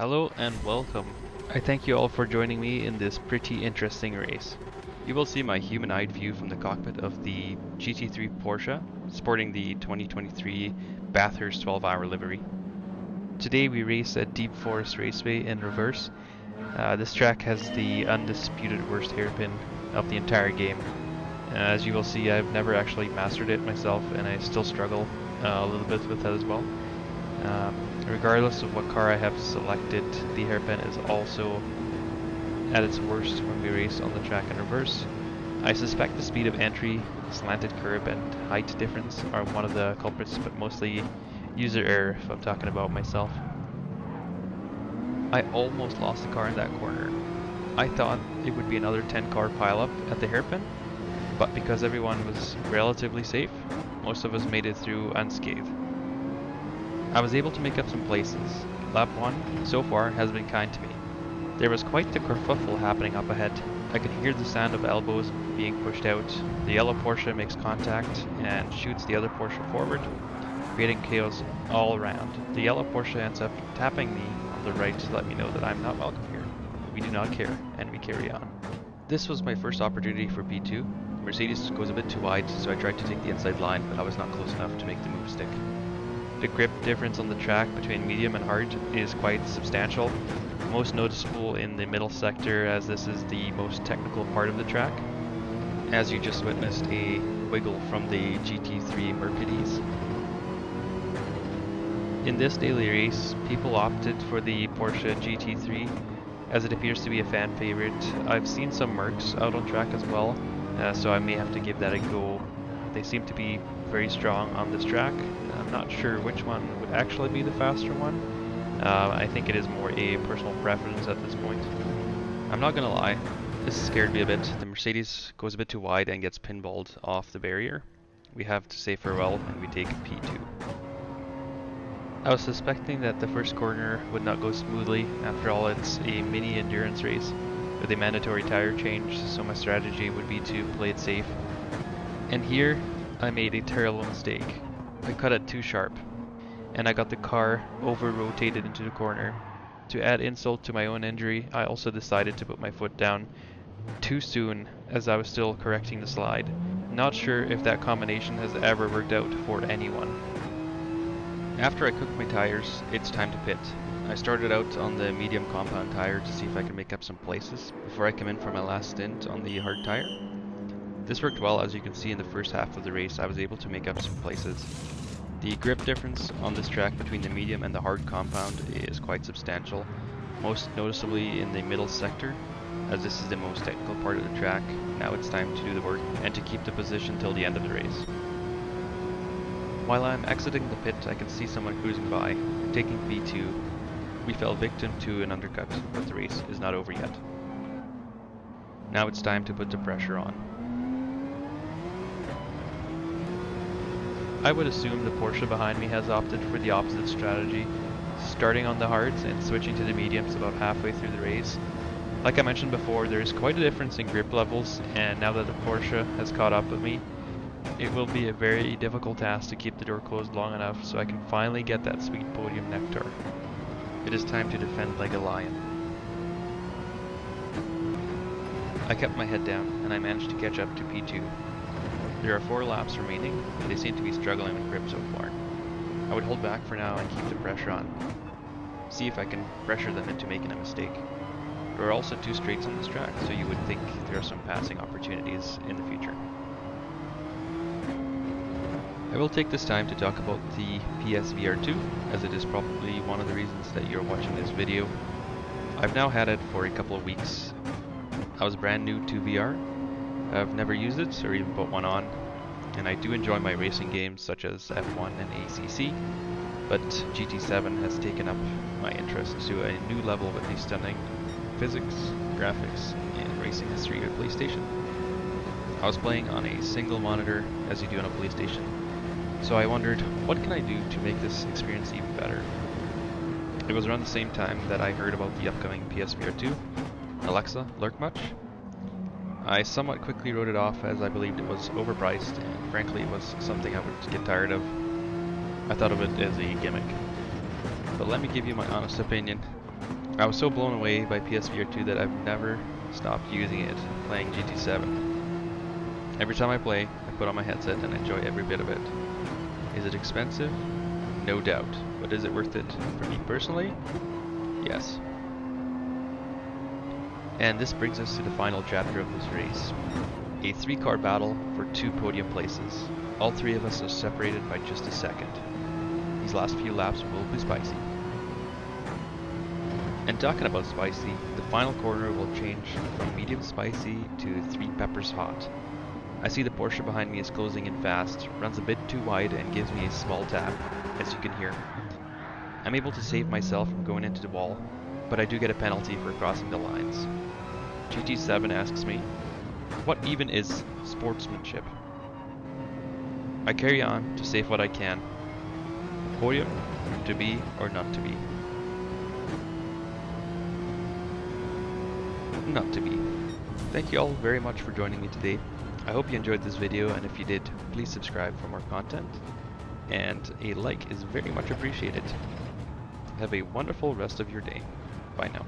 Hello and welcome. I thank you all for joining me in this pretty interesting race. You will see my human-eyed view from the cockpit of the GT3 Porsche, sporting the 2023 Bathurst 12-hour livery. Today we race at Deep Forrest Raceway in reverse. This track has the undisputed worst hairpin of the entire game. As you will see, I've never actually mastered it myself, and I still struggle a little bit with that as well. Regardless of what car I have selected, the hairpin is also at its worst when we race on the track in reverse. I suspect the speed of entry, slanted curb, and height difference are one of the culprits, but mostly user error if I'm talking about myself. I almost lost the car in that corner. I thought it would be another 10-car pileup at the hairpin, but because everyone was relatively safe, most of us made it through unscathed. I was able to make up some places. Lap 1, so far, has been kind to me. There was quite the kerfuffle happening up ahead. I could hear the sound of elbows being pushed out. The yellow Porsche makes contact and shoots the other Porsche forward, creating chaos all around. The yellow Porsche ends up tapping me on the right to let me know that I'm not welcome here. We do not care, and we carry on. This was my first opportunity for P2. Mercedes goes a bit too wide, so I tried to take the inside line, but I was not close enough to make the move stick. The grip difference on the track between medium and hard is quite substantial, most noticeable in the middle sector as this is the most technical part of the track, as you just witnessed a wiggle from the GT3 Mercedes. In this daily race, people opted for the Porsche GT3 as it appears to be a fan favorite. I've seen some Mercs out on track as well, so I may have to give that a go. They seem to be very strong on this track. I'm not sure which one would actually be the faster one. I think it is more a personal preference at this point. I'm not gonna lie, this scared me a bit. The Mercedes goes a bit too wide and gets pinballed off the barrier. We have to say farewell and we take P2. I was suspecting that the first corner would not go smoothly. After all, it's a mini endurance race with a mandatory tire change, so my strategy would be to play it safe. And here, I made a terrible mistake. I cut it too sharp, and I got the car over-rotated into the corner. To add insult to my own injury, I also decided to put my foot down too soon as I was still correcting the slide. Not sure if that combination has ever worked out for anyone. After I cooked my tires, it's time to pit. I started out on the medium compound tire to see if I could make up some places before I came in for my last stint on the hard tire. This worked well. As you can see in the first half of the race, I was able to make up some places. The grip difference on this track between the medium and the hard compound is quite substantial, most noticeably in the middle sector, as this is the most technical part of the track. Now it's time to do the work and to keep the position till the end of the race. While I'm exiting the pit, I can see someone cruising by, taking P2. We fell victim to an undercut, but the race is not over yet. Now it's time to put the pressure on. I would assume the Porsche behind me has opted for the opposite strategy, starting on the hards and switching to the mediums about halfway through the race. Like I mentioned before, there is quite a difference in grip levels, and now that the Porsche has caught up with me, it will be a very difficult task to keep the door closed long enough so I can finally get that sweet podium nectar. It is time to defend like a lion. I kept my head down, and I managed to catch up to P2. There are 4 laps remaining, but they seem to be struggling with grip so far. I would hold back for now and keep the pressure on. See if I can pressure them into making a mistake. There are also 2 straights on this track, so you would think there are some passing opportunities in the future. I will take this time to talk about the PSVR2, as it is probably one of the reasons that you're watching this video. I've now had it for a couple of weeks. I was brand new to VR. I've never used it or even put one on, and I do enjoy my racing games such as F1 and ACC, but GT7 has taken up my interest to a new level with the stunning physics, graphics, and racing history of PlayStation. I was playing on a single monitor as you do on a PlayStation, so I wondered, what can I do to make this experience even better? It was around the same time that I heard about the upcoming PSVR2. Alexa, lurk much? I somewhat quickly wrote it off as I believed it was overpriced, and frankly it was something I would get tired of. I thought of it as a gimmick. But let me give you my honest opinion. I was so blown away by PSVR2 that I've never stopped using it playing GT7. Every time I play, I put on my headset and enjoy every bit of it. Is it expensive? No doubt. But is it worth it for me personally? Yes. And this brings us to the final chapter of this race. A 3-car battle for 2 podium places. All 3 of us are separated by just a second. These last few laps will be spicy. And talking about spicy, the final corner will change from medium spicy to 3 peppers hot. I see the Porsche behind me is closing in fast, runs a bit too wide and gives me a small tap, as you can hear. I'm able to save myself from going into the wall, but I do get a penalty for crossing the lines. GT7 asks me, what even is sportsmanship? I carry on to save what I can. Podium, to be or not to be. Not to be. Thank you all very much for joining me today. I hope you enjoyed this video, and if you did, please subscribe for more content. And a like is very much appreciated. Have a wonderful rest of your day. Bye now.